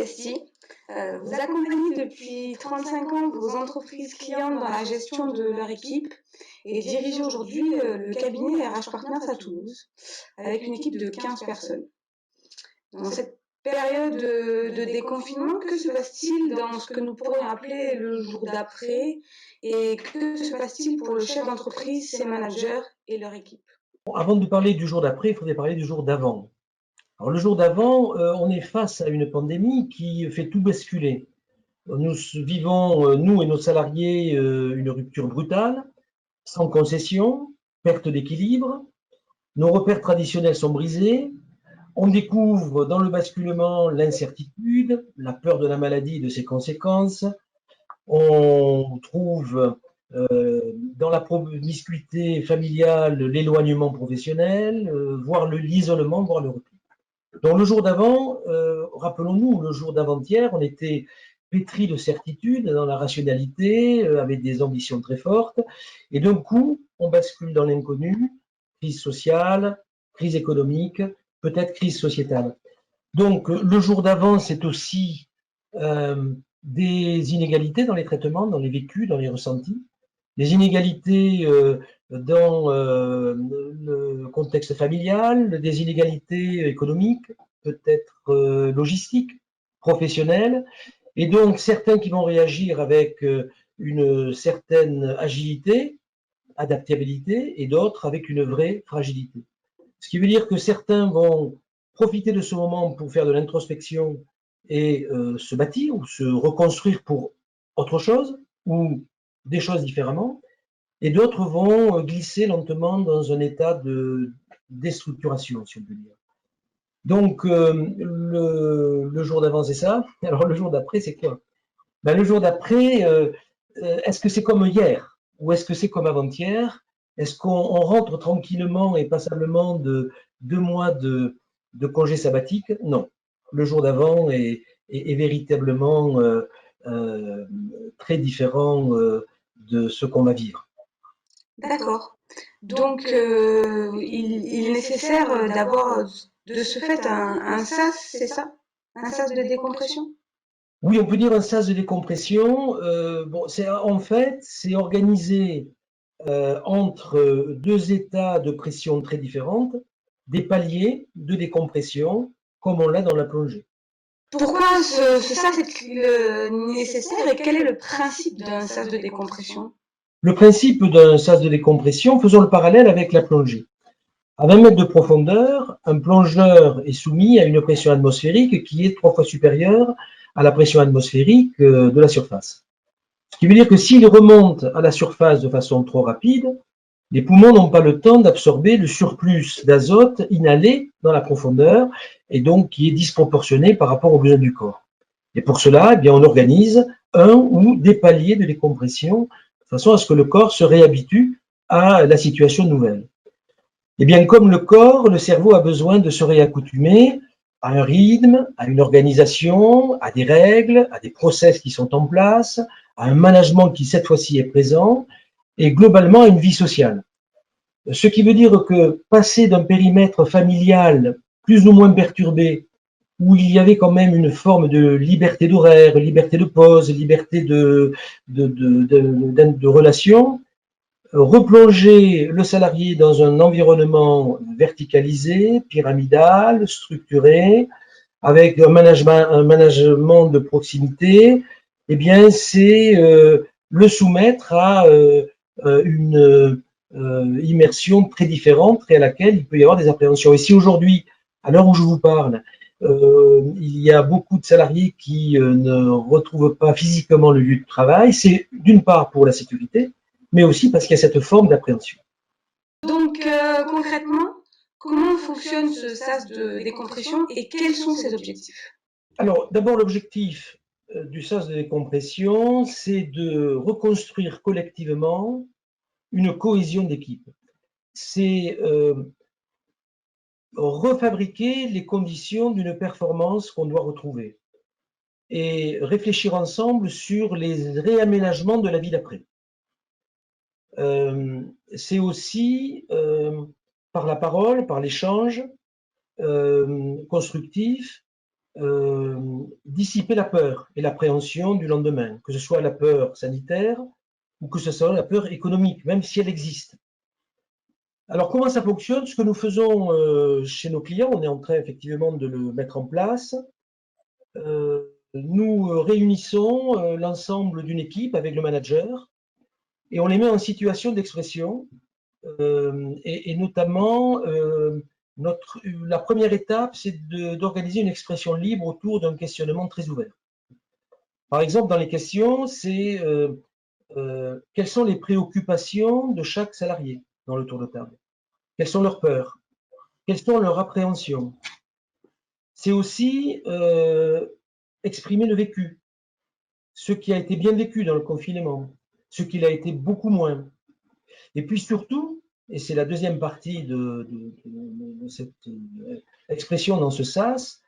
Modestie. Vous accompagnez depuis 35 ans vos entreprises clientes dans la gestion de leur équipe et dirigez aujourd'hui le cabinet RH Partners à Toulouse avec une équipe de 15 personnes. Dans cette période de déconfinement, que se passe-t-il dans ce que nous pourrions appeler le jour d'après et que se passe-t-il pour le chef d'entreprise, ses managers et leur équipe? Avant de parler du jour d'après, il faudrait parler du jour d'avant. Alors le jour d'avant, on est face à une pandémie qui fait tout basculer. Nous vivons, nous et nos salariés, une rupture brutale, sans concession, perte d'équilibre. Nos repères traditionnels sont brisés. On découvre dans le basculement l'incertitude, la peur de la maladie et de ses conséquences. On trouve dans la promiscuité familiale l'éloignement professionnel, voire l'isolement, voire le repli. Donc le jour d'avant, rappelons-nous, le jour d'avant-hier, on était pétri de certitudes dans la rationalité, avec des ambitions très fortes, et d'un coup, on bascule dans l'inconnu, crise sociale, crise économique, peut-être crise sociétale. Donc le jour d'avant, c'est aussi des inégalités dans les traitements, dans les vécus, dans les ressentis, des inégalités dans le contexte familial, des inégalités économiques, peut-être logistiques, professionnelles, et donc certains qui vont réagir avec une certaine agilité, adaptabilité, et d'autres avec une vraie fragilité. Ce qui veut dire que certains vont profiter de ce moment pour faire de l'introspection et se bâtir ou se reconstruire pour autre chose ou des choses différemment, et d'autres vont glisser lentement dans un état de déstructuration, si on peut dire. Donc, le jour d'avant, c'est ça. Alors, le jour d'après, c'est quoi? Ben, le jour d'après, est-ce que c'est comme hier ou est-ce que c'est comme avant-hier? Est-ce qu'on rentre tranquillement et passablement de 2 mois de congé sabbatique? Non. Le jour d'avant est véritablement très différent de ce qu'on va vivre. D'accord. Donc, il est nécessaire d'avoir de ce fait un sas, c'est ça? Un sas de décompression? Oui, on peut dire un sas de décompression. Bon, en fait, c'est organisé entre deux états de pression très différentes, des paliers de décompression, comme on l'a dans la plongée. Pourquoi ce sas est-il nécessaire et quel est le principe d'un sas de décompression? Le principe d'un sas de décompression, faisons le parallèle avec la plongée. À 20 mètres de profondeur, un plongeur est soumis à une pression atmosphérique qui est 3 fois supérieure à la pression atmosphérique de la surface. Ce qui veut dire que s'il remonte à la surface de façon trop rapide, les poumons n'ont pas le temps d'absorber le surplus d'azote inhalé dans la profondeur et donc qui est disproportionné par rapport aux besoins du corps. Et pour cela, eh bien, on organise un ou des paliers de décompression de façon à ce que le corps se réhabitue à la situation nouvelle. Et bien, comme le corps, le cerveau a besoin de se réaccoutumer à un rythme, à une organisation, à des règles, à des process qui sont en place, à un management qui cette fois-ci est présent, et globalement à une vie sociale. Ce qui veut dire que passer d'un périmètre familial plus ou moins perturbé, où il y avait quand même une forme de liberté d'horaire, liberté de pause, liberté de relation, replonger le salarié dans un environnement verticalisé, pyramidal, structuré, avec un management de proximité, eh bien, c'est le soumettre à une immersion très différente et à laquelle il peut y avoir des appréhensions. Et si aujourd'hui, à l'heure où je vous parle, il y a beaucoup de salariés qui ne retrouvent pas physiquement le lieu de travail, c'est d'une part pour la sécurité, mais aussi parce qu'il y a cette forme d'appréhension. Donc, concrètement, comment fonctionne ce sas de décompression et quels sont ses objectifs? Alors, d'abord, l'objectif du sas de décompression, c'est de reconstruire collectivement une cohésion d'équipe. C'est refabriquer les conditions d'une performance qu'on doit retrouver et réfléchir ensemble sur les réaménagements de la vie d'après. C'est aussi par la parole, par l'échange constructif, dissiper la peur et l'appréhension du lendemain, que ce soit la peur sanitaire ou que ce soit la peur économique, même si elle existe. Alors, comment ça fonctionne? Ce que nous faisons chez nos clients, on est en train effectivement de le mettre en place. Nous réunissons l'ensemble d'une équipe avec le manager et on les met en situation d'expression. Et notamment, la première étape, c'est d'organiser une expression libre autour d'un questionnement très ouvert. Par exemple, dans les questions, c'est quelles sont les préoccupations de chaque salarié dans le tour de table? Quelles sont leurs peurs? Quelles sont leurs appréhensions? C'est aussi exprimer le vécu, ce qui a été bien vécu dans le confinement, ce qui l'a été beaucoup moins. Et puis surtout, et c'est la deuxième partie de cette expression dans ce sas,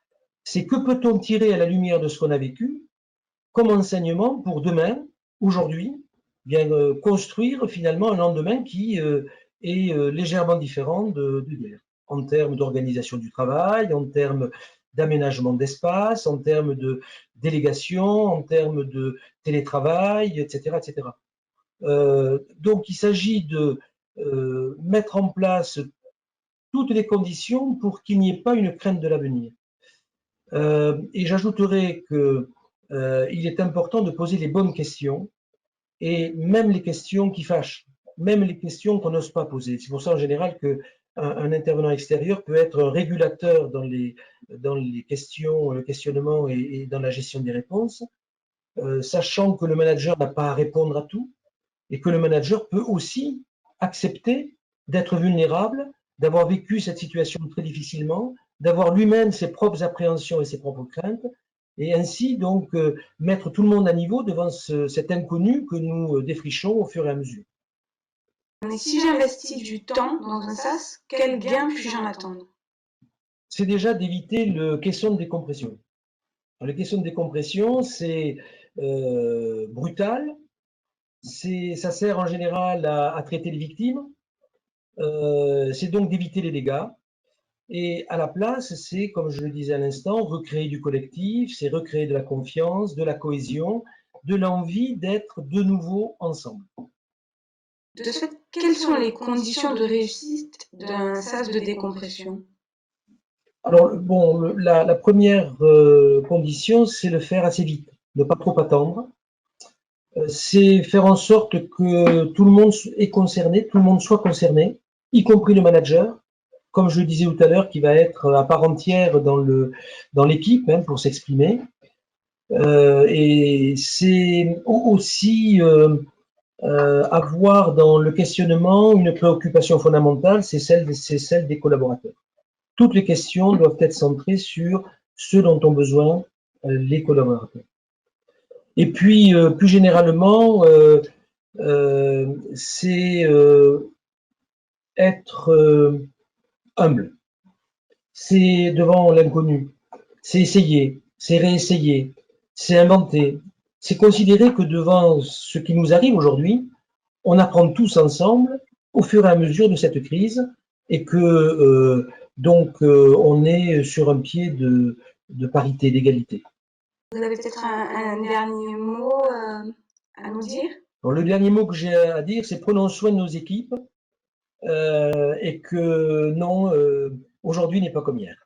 c'est que peut-on tirer à la lumière de ce qu'on a vécu comme enseignement pour demain, aujourd'hui, bien construire finalement un lendemain qui est légèrement différent de hier, en termes d'organisation du travail, en termes d'aménagement d'espace, en termes de délégation, en termes de télétravail, etc. etc. Donc il s'agit de mettre en place toutes les conditions pour qu'il n'y ait pas une crainte de l'avenir. Et j'ajouterai qu'il est important de poser les bonnes questions, et même les questions qui fâchent, même les questions qu'on n'ose pas poser. C'est pour ça en général qu'un intervenant extérieur peut être un régulateur dans les questions, le questionnement et dans la gestion des réponses, sachant que le manager n'a pas à répondre à tout, et que le manager peut aussi accepter d'être vulnérable, d'avoir vécu cette situation très difficilement, d'avoir lui-même ses propres appréhensions et ses propres craintes, et ainsi donc mettre tout le monde à niveau devant cet inconnu que nous défrichons au fur et à mesure. Mais si j'investis du temps dans un sas, quel gain puis-je en attendre? C'est déjà d'éviter le question de décompression. Alors, les questions de décompression, c'est brutal, ça sert en général à traiter les victimes, c'est donc d'éviter les dégâts. Et à la place, c'est, comme je le disais à l'instant, recréer du collectif, c'est recréer de la confiance, de la cohésion, de l'envie d'être de nouveau ensemble. De ce fait, quelles sont les conditions de réussite d'un sas de décompression? Alors, bon, la première condition, c'est le faire assez vite, ne pas trop attendre. C'est faire en sorte que tout le monde est concerné, tout le monde soit concerné, y compris le manager, comme je le disais tout à l'heure, qui va être à part entière dans l'équipe hein, pour s'exprimer. Et c'est aussi avoir dans le questionnement une préoccupation fondamentale, c'est celle des collaborateurs. Toutes les questions doivent être centrées sur ce dont ont besoin les collaborateurs. Et puis, plus généralement, c'est être humble. C'est devant l'inconnu. C'est essayer, c'est réessayer, c'est inventer. C'est considérer que devant ce qui nous arrive aujourd'hui, on apprend tous ensemble au fur et à mesure de cette crise et que donc on est sur un pied de parité, d'égalité. Vous avez peut-être un dernier mot à nous dire? Alors, le dernier mot que j'ai à dire, c'est prenons soin de nos équipes et que non, aujourd'hui n'est pas comme hier.